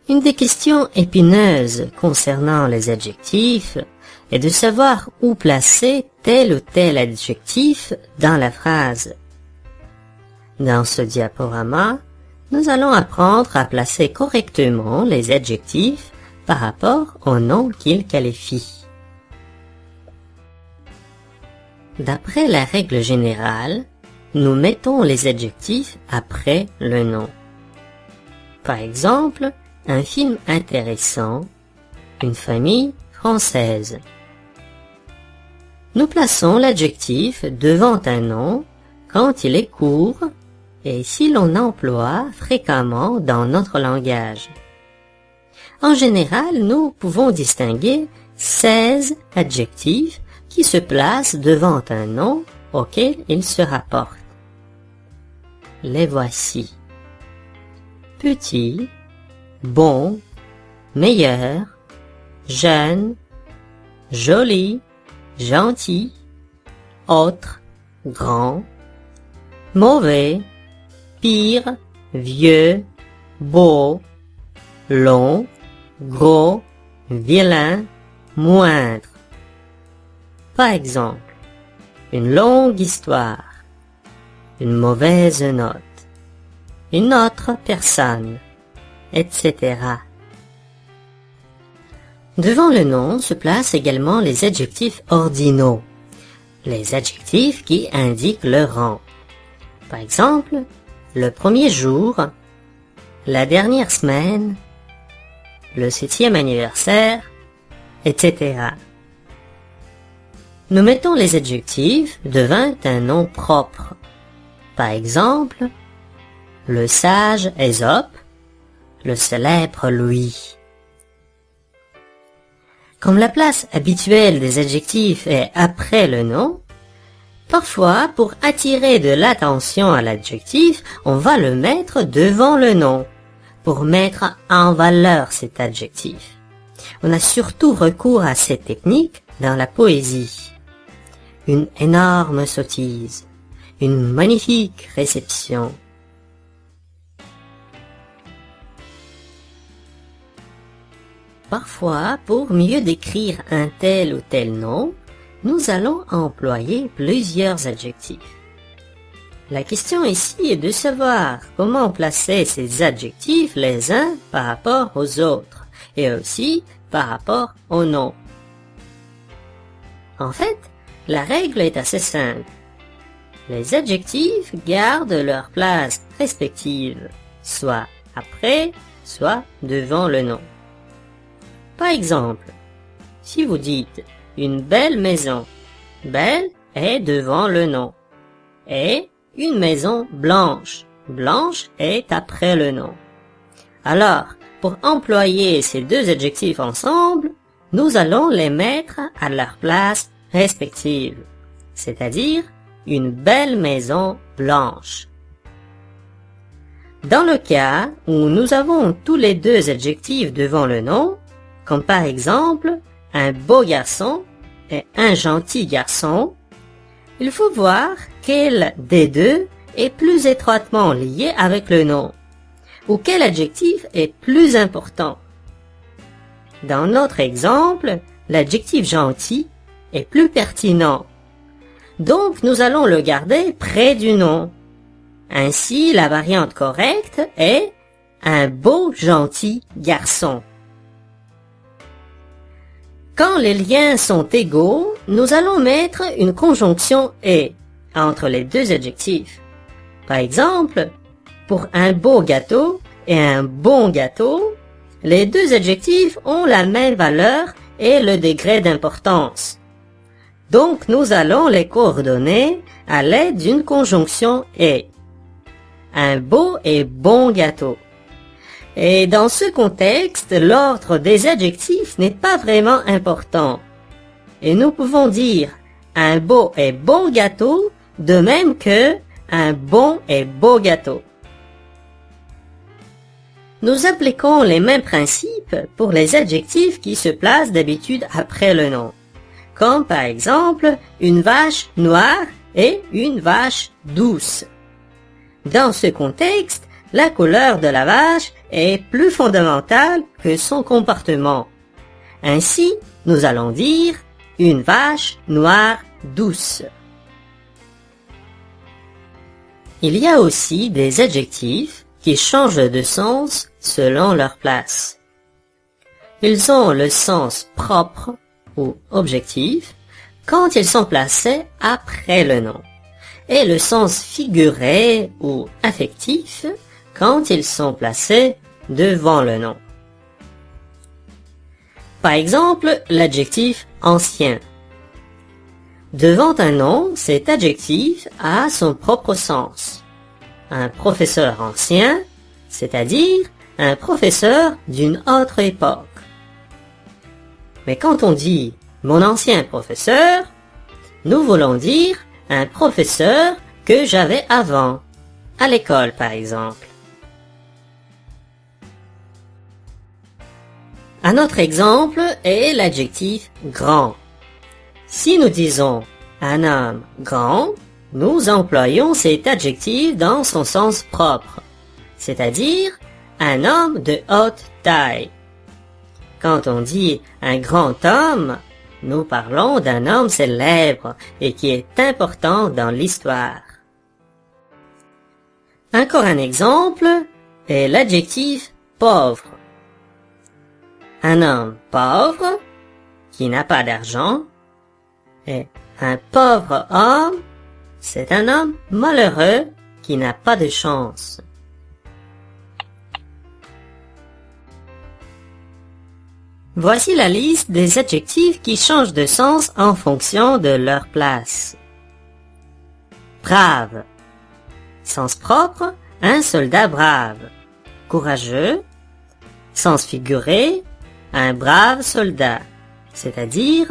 Une des questions épineuses concernant les adjectifs est de savoir où placer tel ou tel adjectif dans la phrase. Dans ce diaporama, nous allons apprendre à placer correctement les adjectifs par rapport au nom qu'ils qualifient. D'après la règle générale, nous mettons les adjectifs après le nom. Par exemple, un film intéressant, une famille française. Nous plaçons l'adjectif devant un nom quand il est court et si l'on emploie fréquemment dans notre langage. En général, nous pouvons distinguer 16 adjectifs qui se placent devant un nom auquel ils se rapportent. Les voici. Petit, bon, meilleur, jeune, joli, gentil, autre, grand, mauvais, pire, vieux, beau, long, gros, vilain, moindre. Par exemple, une longue histoire, une mauvaise note, une autre personne, etc. Devant le nom se placent également les adjectifs ordinaux, les adjectifs qui indiquent le rang. Par exemple, le premier jour, la dernière semaine, le 7e anniversaire, etc. Nous mettons les adjectifs devant un nom propre. Par exemple, le sage Ésope, le célèbre Louis. Comme la place habituelle des adjectifs est après le nom, parfois, pour attirer de l'attention à l'adjectif, on va le mettre devant le nom, pour mettre en valeur cet adjectif. On a surtout recours à cette technique dans la poésie. Une énorme sottise, une magnifique réception. Parfois, pour mieux décrire un tel ou tel nom, nous allons employer plusieurs adjectifs. La question ici est de savoir comment placer ces adjectifs les uns par rapport aux autres et aussi par rapport au nom. En fait, la règle est assez simple. Les adjectifs gardent leur place respective, soit après, soit devant le nom. Par exemple, si vous dites une belle maison, belle est devant le nom, et une maison blanche, blanche est après le nom. Alors, pour employer ces deux adjectifs ensemble, nous allons les mettre à leur place respective, c'est-à-dire une belle maison blanche. Dans le cas où nous avons tous les deux adjectifs devant le nom, comme par exemple un beau garçon et un gentil garçon, il faut voir quel des deux est plus étroitement lié avec le nom, ou quel adjectif est plus important. Dans notre exemple, l'adjectif gentil est plus pertinent, donc nous allons le garder près du nom. Ainsi, la variante correcte est un beau gentil garçon. Quand les liens sont égaux, nous allons mettre une conjonction « et » entre les deux adjectifs. Par exemple, pour un beau gâteau et un bon gâteau, les deux adjectifs ont la même valeur et le degré d'importance. Donc nous allons les coordonner à l'aide d'une conjonction « et ». Un beau et bon gâteau. Et dans ce contexte, l'ordre des adjectifs n'est pas vraiment important. Et nous pouvons dire un beau et bon gâteau de même que un bon et beau gâteau. Nous appliquons les mêmes principes pour les adjectifs qui se placent d'habitude après le nom, comme par exemple une vache noire et une vache douce. Dans ce contexte, la couleur de la vache est plus fondamental que son comportement. Ainsi, nous allons dire une vache noire douce. Il y a aussi des adjectifs qui changent de sens selon leur place. Ils ont le sens propre ou objectif quand ils sont placés après le nom, et le sens figuré ou affectif quand ils sont placés devant le nom. Par exemple, l'adjectif ancien. Devant un nom, cet adjectif a son propre sens. Un professeur ancien, c'est-à-dire un professeur d'une autre époque. Mais quand on dit « mon ancien professeur », nous voulons dire un professeur que j'avais avant, à l'école par exemple. Un autre exemple est l'adjectif grand. Si nous disons un homme grand, nous employons cet adjectif dans son sens propre, c'est-à-dire un homme de haute taille. Quand on dit un grand homme, nous parlons d'un homme célèbre et qui est important dans l'histoire. Encore un exemple est l'adjectif pauvre. Un homme pauvre qui n'a pas d'argent et un pauvre homme, c'est un homme malheureux qui n'a pas de chance. Voici la liste des adjectifs qui changent de sens en fonction de leur place. Brave. Sens propre, un soldat brave. Courageux. Sens figuré, un brave soldat, c'est-à-dire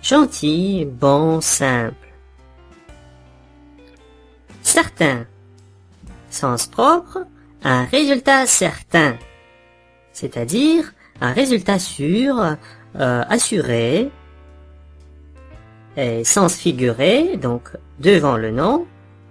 gentil, bon, simple. Certain. Sens propre, un résultat certain, c'est-à-dire un résultat sûr, assuré. Et sens figuré, donc devant le nom,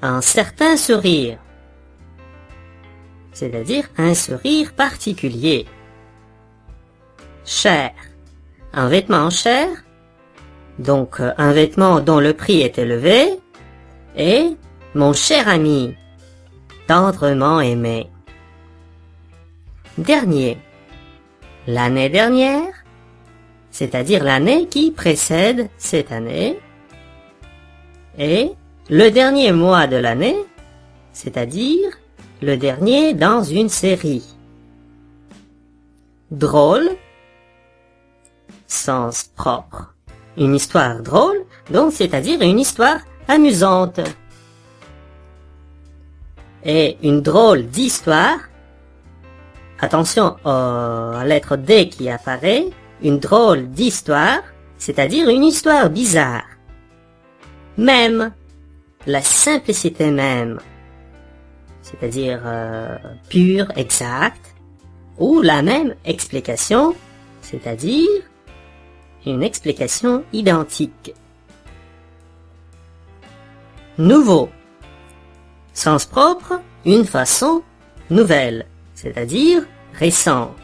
un certain sourire, c'est-à-dire un sourire particulier. Cher, un vêtement cher, donc un vêtement dont le prix est élevé, et mon cher ami, tendrement aimé. Dernier, l'année dernière, c'est-à-dire l'année qui précède cette année, et le dernier mois de l'année, c'est-à-dire le dernier dans une série. Drôle, sens propre, une histoire drôle, donc c'est-à-dire une histoire amusante. Et une drôle d'histoire, attention à la lettre D qui apparaît, une drôle d'histoire, c'est-à-dire une histoire bizarre. Même, la simplicité même, c'est-à-dire pure, exacte, ou la même explication, c'est-à-dire une explication identique. Nouveau. Sens propre, une façon nouvelle, c'est-à-dire récente.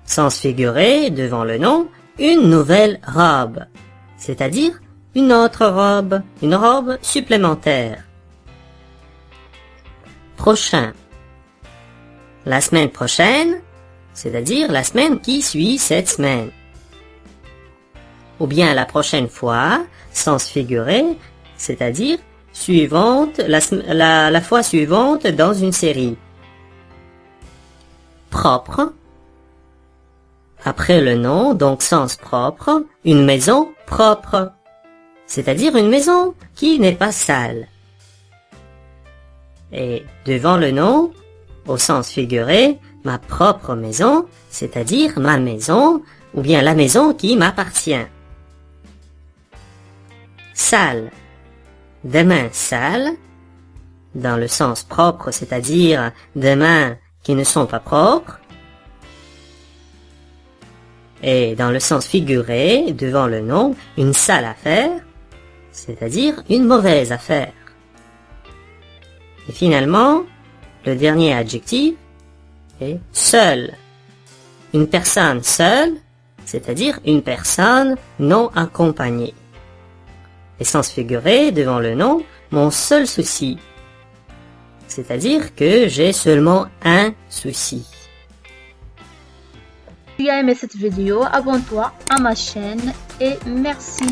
Sens figuré, devant le nom, une nouvelle robe, c'est-à-dire une autre robe, une robe supplémentaire. Prochain. La semaine prochaine, c'est-à-dire la semaine qui suit cette semaine. Ou bien la prochaine fois, sens figuré, c'est-à-dire suivante, la fois suivante dans une série. Propre. Après le nom, donc sens propre, une maison propre, c'est-à-dire une maison qui n'est pas sale. Et devant le nom, au sens figuré, ma propre maison, c'est-à-dire ma maison, ou bien la maison qui m'appartient. Sale. Des mains sales, dans le sens propre, c'est-à-dire des mains qui ne sont pas propres. Et dans le sens figuré, devant le nom, une sale affaire, c'est-à-dire une mauvaise affaire. Et finalement, le dernier adjectif Et seul. Une personne seule, c'est-à-dire une personne non accompagnée. Et sens figuré devant le nom, mon seul souci. C'est-à-dire que j'ai seulement un souci. Si tu as aimé cette vidéo, abonne-toi à ma chaîne et merci.